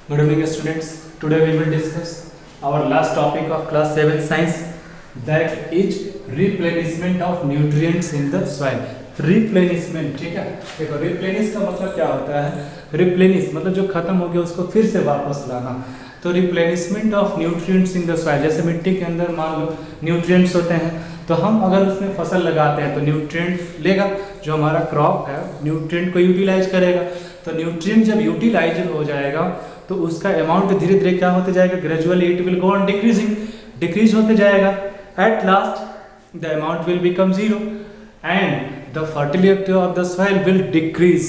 Good evening, students. Today we will discuss our last topic of class 7 science, that is replenishment of nutrients in the soil. Replenishment, ठीक है। देखो replenish का मतलब क्या होता है। रिप्लेनिश मतलब जो खत्म हो गया उसको फिर से वापस लाना। तो replenishment of nutrients in the soil, जैसे मिट्टी के अंदर मान लो न्यूट्रिएंट्स होते हैं, तो हम अगर उसमें फसल लगाते हैं तो न्यूट्रिएंट लेगा, जो हमारा क्रॉप है न्यूट्रिएंट को यूटिलाइज करेगा। तो न्यूट्रिएंट जब यूटिलाइज हो जाएगा तो उसका अमाउंट धीरे धीरे क्या होते जाएगा, gradually it will go on decreasing, decrease होते जाएगा। At last the amount will become zero and the fertility of the soil will decrease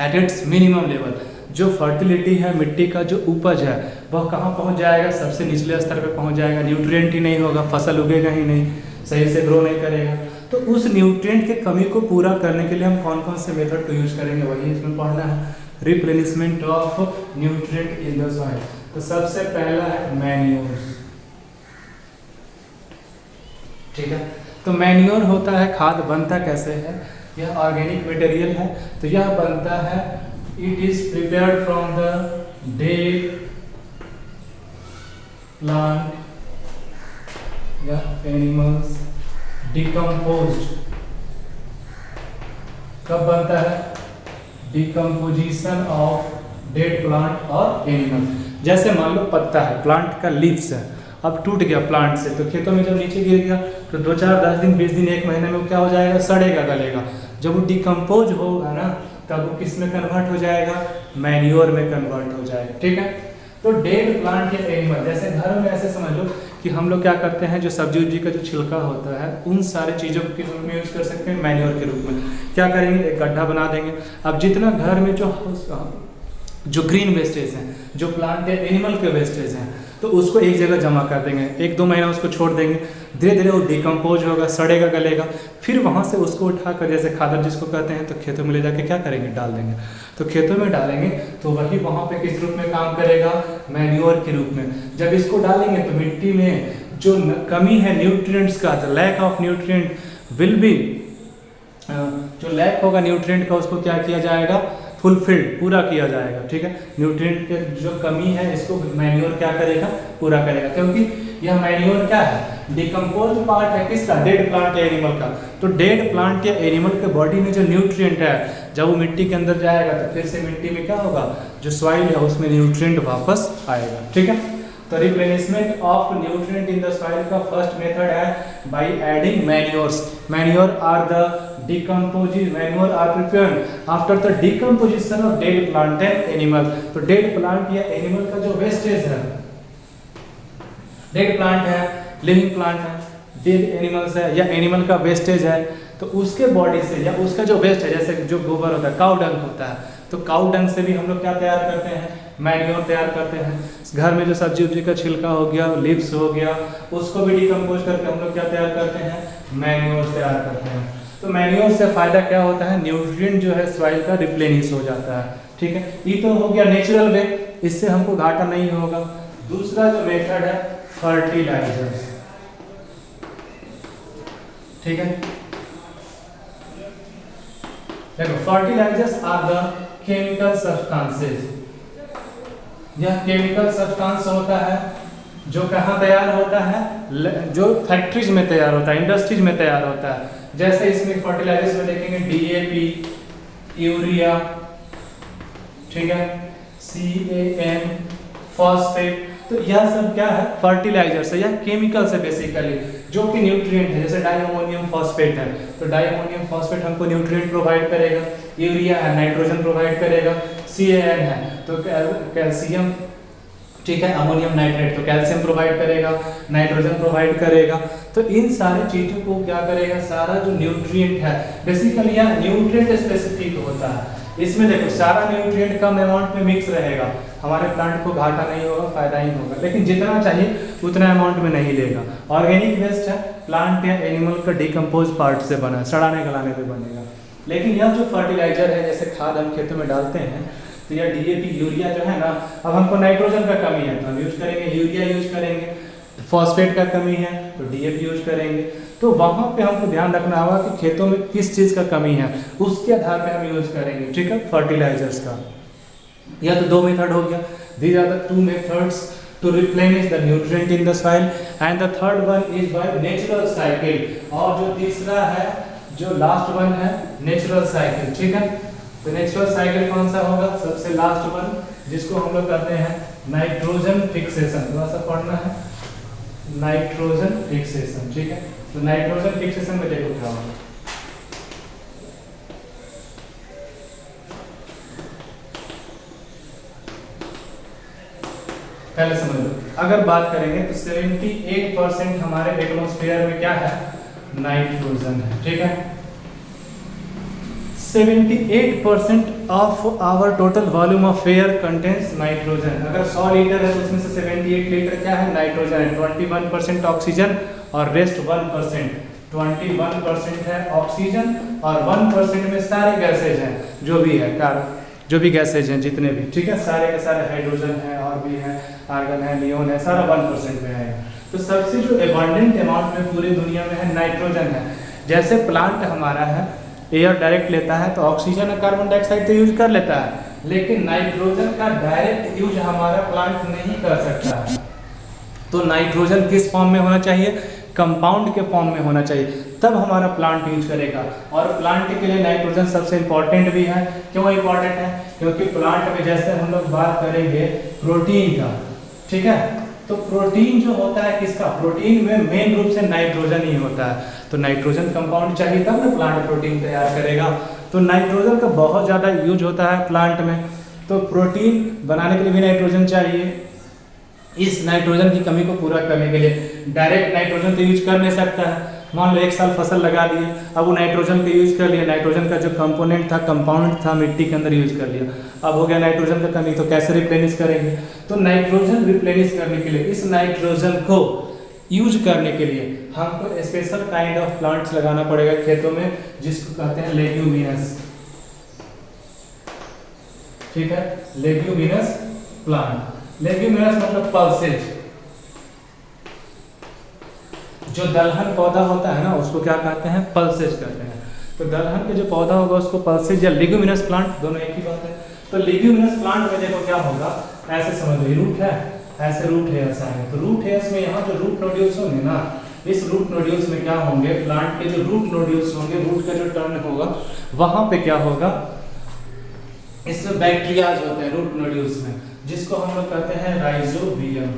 at its minimum level. जो फर्टिलिटी है मिट्टी का, जो उपज है वह कहाँ पहुँच जाएगा, सबसे निचले स्तर पर पहुँच जाएगा। न्यूट्रिएंट ही नहीं होगा, फसल उगेगा ही नहीं, सही से ग्रो नहीं करेगा। तो उस न्यूट्रिएंट की कमी को पूरा करने के लिए हम कौन कौन से मेथड को यूज करेंगे, वही इसमें पढ़ना है। Replenishment of nutrient in the soil. तो सबसे पहला है मैन्योर, ठीक है। तो मैन्योर होता है खाद, बनता कैसे है, यह ऑर्गेनिक मटेरियल है। तो यह बनता है, it is prepared from the dead plant या एनिमल्स डिकम्पोज्ड। कब बनता है, डिकम्पोजिशन ऑफ डेड प्लांट और एनिमल। जैसे मान लो पत्ता है, प्लांट का लीव्स है, अब टूट गया प्लांट से, तो खेतों में जब नीचे गिर गया तो 2 4 10 दिन 20 दिन 1 महीने में वो क्या हो जाएगा, सड़ेगा, गलेगा। जब वो डिकम्पोज होगा ना तब वो किस में कन्वर्ट हो जाएगा, मैन्योर में कन्वर्ट हो जाएगा, ठीक है। तो डेड प्लांट या एनिमल, जैसे घर में ऐसे समझ लो कि हम लोग क्या करते हैं, जो सब्जी उब्जी का जो छिलका होता है उन सारे चीज़ों के रूप में यूज कर सकते हैं, मैन्योर के रूप में। क्या करेंगे, एक गड्ढा बना देंगे। अब जितना घर में जो ग्रीन वेस्टेज हैं, जो प्लांट या एनिमल के वेस्टेज हैं, तो उसको एक जगह जमा कर देंगे, 1-2 महीना उसको छोड़ देंगे, धीरे धीरे वो डिकम्पोज होगा, सड़ेगा, गलेगा। फिर वहाँ से उसको उठाकर, जैसे खादर जिसको कहते हैं, तो खेतों में ले जाके क्या करेंगे, डाल देंगे। तो खेतों में डालेंगे तो वही वहाँ पे किस रूप में काम करेगा, मैन्योर के रूप में। जब इसको डालेंगे तो मिट्टी में जो कमी है न्यूट्रिएंट्स का, the lack of nutrient will be, जो लैक होगा न्यूट्रिएंट का उसको क्या किया जाएगा, फुलफिल्ड, पूरा किया जाएगा, ठीक है। न्यूट्रिएंट के जो कमी है इसको मैन्योर क्या करेगा, पूरा करेगा। क्योंकि यह मैन्योर क्या है, डिकम्पोज पार्ट है किसका, डेड प्लांट या एनिमल का। तो डेड प्लांट या एनिमल के बॉडी में जो न्यूट्रिएंट है, जब वो मिट्टी के अंदर जाएगा तो फिर से मिट्टी में क्या होगा, जो सॉइल है उसमें न्यूट्रिएंट वापस आएगा, ठीक है। तो replenishment of nutrient in the soil का फर्स्ट मेथड है by adding manures. Manure are the manure are prepared after the decomposition of dead plant and animal. तो डेड प्लांट या एनिमल का जो वेस्टेज है, डेड प्लांट है, living plant है, dead animals है या एनिमल का वेस्टेज है, तो उसके बॉडी से या उसका जो वेस्ट है, जैसे जो गोबर होता है, काउ डंग होता है, तो काउ डंग से भी हम लोग क्या तैयार करते हैं, मैन्योर तैयार करते हैं। घर में जो सब्जी उब्जी का छिलका हो गया, लीव्स हो गया, उसको भी डिकम्पोज करके हम लोग क्या तैयार करते हैं, मैन्योर तैयार करते हैं। तो मैन्योर से फायदा क्या होता है, न्यूट्रिएंट जो है सॉइल का रिप्लेनिश हो जाता है, ठीक है। ये तो हो गया नेचुरल वे, इससे हमको घाटा नहीं होगा। दूसरा जो मेथड है फर्टिलाइजर्स, ठीक है। देखो fertilisers are the chemical substances. यह केमिकल सब्सटेंस होता है जो कहाँ तैयार होता है, जो फैक्ट्रीज में तैयार होता है, इंडस्ट्रीज में तैयार होता है। जैसे इसमें फर्टिलाइजर्स में देखेंगे DAP, यूरिया, ठीक है, CAN, फॉस्फेट। तो यह सब क्या है, फर्टिलाइजर्स है, यह केमिकल से बेसिकली, जो कि न्यूट्रिएंट है। जैसे डाइअमोनियम फॉस्फेट है, तो डाइअमोनियम फॉस्फेट हमको न्यूट्रिएंट प्रोवाइड करेगा। यूरिया है, नाइट्रोजन प्रोवाइड करेगा। CAN है तो कैल्शियम, ठीक है, अमोनियम नाइट्रेट तो कैल्शियम प्रोवाइड करेगा, नाइट्रोजन प्रोवाइड करेगा। तो इन सारी चीज़ों को क्या करेगा, सारा जो न्यूट्रिएंट है बेसिकली यह न्यूट्रिएंट स्पेसिफिक होता है। इसमें देखो सारा न्यूट्रिएंट कम अमाउंट में मिक्स रहेगा, हमारे प्लांट को घाटा नहीं होगा, फायदा ही होगा। लेकिन जितना चाहिए उतना अमाउंट में नहीं लेगा। ऑर्गेनिक वेस्ट है, प्लांट या एनिमल का डिकम्पोज पार्ट से बना है, सड़ाने गलाने पे बनेगा। लेकिन यह जो फर्टिलाइजर है, जैसे खाद हम खेतों में डालते हैं, तो यह DAP यूरिया जो है ना, अब हमको नाइट्रोजन का कमी है तो हम यूज करेंगे यूरिया यूज करेंगे, फॉस्फेट का कमी है तो DAP यूज करेंगे। तो वहाँ पे हमको ध्यान रखना होगा कि खेतों में किस चीज़ का कमी है, उसके आधार पे हम यूज करेंगे, ठीक है, फर्टिलाइजर्स का। या तो दो मेथड हो गया, these are the two methods to replenish the nutrient in the soil, and the third one is by natural cycle, और जो तीसरा है, जो लास्ट वन है, नेचुरल साइकिल। ठीक है, तो नेचुरल साइकिल कौन सा होगा? सबसे लास्ट वन, जिसको हम लोग कहते हैं नाइट्रोजन फिक्सेशन। थोड़ा सा पढ़ना है, नाइट्रोजन फिक्सेशन। ठीक है, तो नाइट्रोजन फिक्सेशन में देखो क्या होगा। पहले समझ लो, अगर बात करेंगे तो 78% हमारे एटमॉस्फेयर में क्या है? नाइट्रोजन है। ठीक है, 78% of our total volume of air contains nitrogen. अगर 100 लीटर है तो उसमें से 78 लीटर क्या है? नाइट्रोजन है। 21% ऑक्सीजन और रेस्ट 1%। 21% है ऑक्सीजन और 1% में सारे गैसेज हैं, जो भी है जो भी गैसेज हैं जितने भी। ठीक है, सारे के सारे हाइड्रोजन है और भी है, आर्गन है, नियोन है, सारा 1% में है। तो सबसे जो एबंडेंट अमाउंट में पूरी दुनिया में है, नाइट्रोजन है। जैसे प्लांट हमारा है, एयर डायरेक्ट लेता है तो ऑक्सीजन और कार्बन डाइऑक्साइड तो यूज कर लेता है, लेकिन नाइट्रोजन का डायरेक्ट यूज हमारा प्लांट नहीं कर सकता है। तो नाइट्रोजन किस फॉर्म में होना चाहिए? कंपाउंड के फॉर्म में होना चाहिए, तब हमारा प्लांट यूज करेगा। और प्लांट के लिए नाइट्रोजन सबसे इंपॉर्टेंट भी है। क्यों इंपॉर्टेंट है? क्योंकि प्लांट में जैसे हम लोग बात करेंगे प्रोटीन का, ठीक है, तो प्रोटीन जो होता है किसका? प्रोटीन में मेन रूप से नाइट्रोजन ही होता है। तो नाइट्रोजन कंपाउंड चाहिए तब ना प्लांट प्रोटीन तैयार करेगा। तो नाइट्रोजन का बहुत ज़्यादा यूज होता है प्लांट में। तो प्रोटीन बनाने के लिए भी नाइट्रोजन चाहिए। इस नाइट्रोजन की कमी को पूरा करने के लिए डायरेक्ट नाइट्रोजन तो यूज कर नहीं सकता है। मान लो एक साल फसल लगा लिए, अब वो नाइट्रोजन का यूज कर लिया, नाइट्रोजन का जो कंपोनेंट था, कंपाउंड था, मिट्टी के अंदर यूज कर लिया, अब हो गया नाइट्रोजन का कमी, तो कैसे रिप्लेनिश करेंगे? तो नाइट्रोजन रिप्लेनिश करने के लिए, इस नाइट्रोजन को यूज करने के लिए हमको स्पेशल काइंड ऑफ प्लांट्स लगाना पड़ेगा खेतों में, जिसको कहते हैं लेग्यूमिनस। ठीक है, लेग्यूमिनस प्लांट। लेग्यूमिनस मतलब पल्सेज। जो दलहन पौधा होता है ना, उसको क्या कहते हैं? पल्सेज कहते हैं। तो दलहन के जो पौधा होगा उसको पल्सेज या लेग्यूमिनस प्लांट, दोनों एक ही बात है। तो लेग्यूमिनस प्लांट में देखो क्या होगा, ऐसे समझ लो, रूट है, ऐसे रूट हेयर्स आएंगे। तो रूट हेयर्स में यहाँ जो रूट नोड्यूल्स होंगे ना, इस रूट नोड्यूल्स में क्या होंगे? प्लांट के जो रूट नोड्यूल्स होंगे, रूट का जो टर्न होगा, वहां पे क्या होगा? इसमें बैक्टीरियाज होते हैं रूट नोड्यूल्स में, जिसको हम लोग कहते हैं राइजोबियम।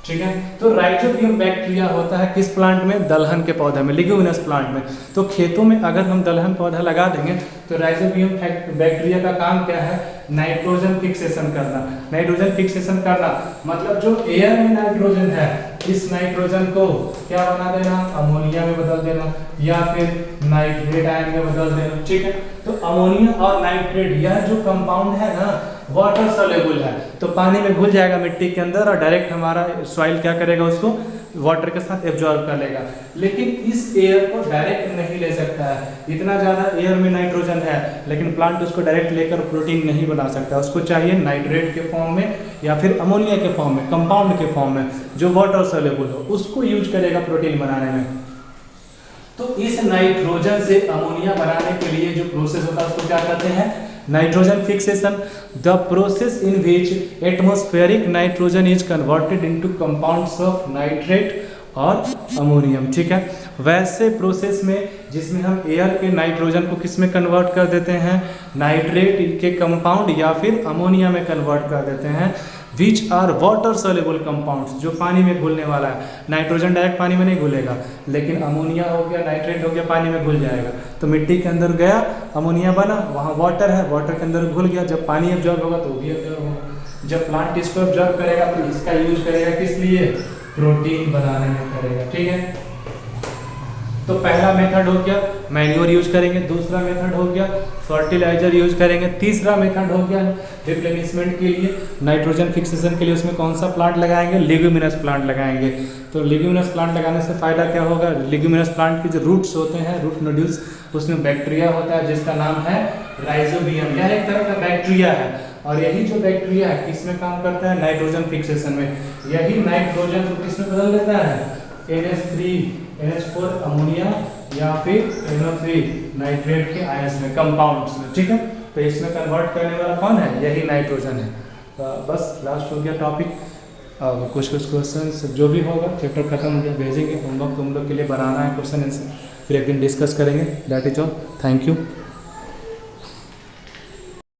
ठीक है, तो राइजोबियम बैक्टीरिया होता है किस प्लांट में? दलहन के पौधे में, लेग्यूमिनस प्लांट में। तो खेतों में अगर हम दलहन पौधा लगा देंगे तो राइजोबियम बैक्टीरिया का काम क्या है? नाइट्रोजन फिक्सेशन करना। नाइट्रोजन फिक्सेशन करना मतलब जो एयर में नाइट्रोजन है, इस नाइट्रोजन को क्या बना देना? अमोनिया में बदल देना, या फिर नाइट्रेट आयन में बदल देना। ठीक है, तो अमोनिया और नाइट्रेट यह जो कंपाउंड है ना, वाटर सोल्यूबल है, तो पानी में घुल जाएगा मिट्टी के अंदर और डायरेक्ट हमारा सॉइल क्या करेगा? उसको वाटर के साथ एब्जॉर्ब कर लेगा। लेकिन इस एयर को डायरेक्ट नहीं ले सकता है। इतना ज़्यादा एयर में नाइट्रोजन है, लेकिन प्लांट उसको डायरेक्ट लेकर प्रोटीन नहीं बना सकता। उसको चाहिए नाइट्रेट के फॉर्म में या फिर अमोनिया के फॉर्म में, कंपाउंड के फॉर्म में, जो वाटर सोल्यूबल हो, उसको यूज करेगा प्रोटीन बनाने में। तो इस नाइट्रोजन से अमोनिया बनाने के लिए जो प्रोसेस होता है उसको क्या कहते हैं? Nitrogen fixation. The process in which atmospheric nitrogen is converted into compounds of nitrate और अमोनियम। ठीक है, वैसे प्रोसेस में जिसमें हम एयर के नाइट्रोजन को किस में कन्वर्ट कर देते हैं? नाइट्रेट के कंपाउंड या फिर अमोनिया में कन्वर्ट कर देते हैं, which are water soluble compounds, जो पानी में घुलने वाला है। नाइट्रोजन डायरेक्ट पानी में नहीं घुलेगा, लेकिन अमोनिया हो गया, नाइट्रेट हो गया, पानी में घुल जाएगा। तो मिट्टी के अंदर गया, अमोनिया बना, वहाँ वाटर है, वाटर के अंदर घुल गया। जब पानी एब्जॉर्ब होगा तो वो भी एब्जॉर्ब होगा। जब प्लांट इसको एब्जॉर्ब करेगा तो इसका यूज करेगा किस लिए? प्रोटीन बनाने में करेगा। ठीक है, तो पहला मेथड हो गया मैन्योर यूज करेंगे, दूसरा मेथड हो गया फर्टिलाइजर यूज करेंगे, तीसरा मेथड हो गया रिप्लेनिशमेंट के लिए, नाइट्रोजन फिक्सेशन के लिए उसमें कौन सा प्लांट लगाएंगे? लेग्यूमिनस प्लांट लगाएंगे। तो लेग्यूमिनस प्लांट लगाने से फायदा क्या होगा? लेग्यूमिनस प्लांट के जो रूट्स होते हैं, रूट नोड्यूल्स, उसमें बैक्टीरिया होता है जिसका नाम है राइजोबियम। यह एक तरह का बैक्टीरिया है, और यही जो बैक्टीरिया है किसमें काम करता है? नाइट्रोजन फिक्सेशन में। यही नाइट्रोजन को किसमें बदल देता है? NH3 NH4 अमोनिया या फिर NO3 नाइट्रेट के आयंस में, कंपाउंड्स में। ठीक है, तो इसमें कन्वर्ट करने वाला कौन है, यही नाइट्रोजन है। तो बस लास्ट हो गया टॉपिक। अब कुछ क्वेश्चंस जो भी होगा चैप्टर खत्म हो गया, भेजेंगे होमवर्क तुम लोग के लिए बनाना है क्वेश्चन आंसर, फिर एक दिन डिस्कस करेंगे। That is all, thank you.